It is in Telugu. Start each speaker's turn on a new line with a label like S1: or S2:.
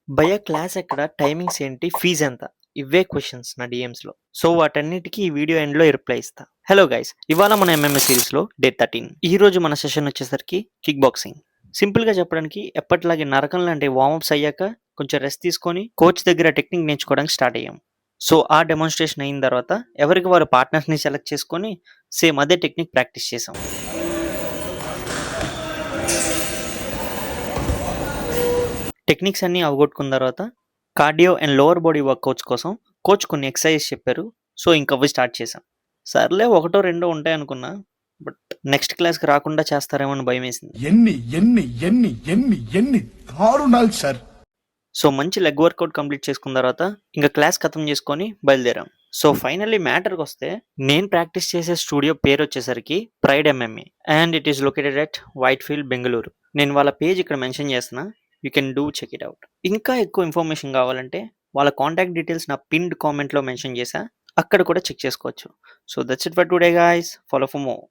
S1: భయ్యా క్లాస్ ఎక్కడ? టైమింగ్స్ ఏంటి? ఫీజెంత? ఇవే క్వెషన్స్ నా డీఎమ్స్‌లో. సో, వాటన్నిటికి ఈ వీడియో ఎండ్‌లో రిప్లై ఇస్తా. Hello guys! ఇవాళ మన ఎంఎంఎస్ సిరీస్‌లో డే 13. ఈరోజు మన సెషన్ వచ్చేసరికి కిక్ బాక్సింగ్. సింపుల్‌గా చెప్పడానికి ఎప్పటిలాగే నరకం లాంటి వార్మప్స్ అయ్యాక కొంచెం రెస్ట్ తీసుకొని కోచ్ దగ్గర టెక్నిక్ నేర్చుకోవడానికి స్టార్ట్ అయ్యాం. సో, ఆ డెమాన్‌స్ట్రేషన్ అయిన తర్వాత ఎవరికి వారు పార్ట్నర్స్‌ని సెలెక్ట్ చేసుకొని సేమ్ అదే టెక్నిక్ ప్రాక్టీస్ చేసాం. టెక్నిక్స్ అన్నీ అవగొట్టుకున్న తర్వాత cardio and lower body workouts కోసం కోచ్ కొన్ని ఎక్సర్సైజెస్ చెప్పారు. సో, ఇంకవి స్టార్ట్ చేశాం. సర్లే ఒకటో రెండో ఉంటాయనుకున్నా. బట్ నెక్స్ట్ క్లాస్‌కి రాకుండా చేస్తారేమో అని భయమేసింది.
S2: ఎన్ని ఎన్ని ఎన్ని ఎన్ని ఎన్ని దారుణాలు సార్.
S1: సో, మంచి లెగ్ వర్కౌట్ కంప్లీట్ చేసుకున్న తర్వాత ఇంక క్లాస్ ఖతం చేసుకొని బయలుదేరాం. సో, ఫైనల్లీ మ్యాటర్‌కొస్తే నేను ప్రాక్టీస్ చేసే స్టూడియో పేరొచ్చేసరికి pride MMA and it is located at Whitefield, Bengaluru. నేను వాళ్ళ పేజ్ ఇక్కడ మెన్షన్ చేస్తున్నా. You can do check it out. ఇంకా ఎక్కువ ఇన్ఫర్మేషన్ కావాలంటే వాళ్ళ కాంటాక్ట్ డీటెయిల్స్ నా పిన్డ్ కామెంట్‌లో మెన్షన్ చేశా. అక్కడ కూడా చెక్ చేసుకోవచ్చు. So, that's it for today guys. Follow for more.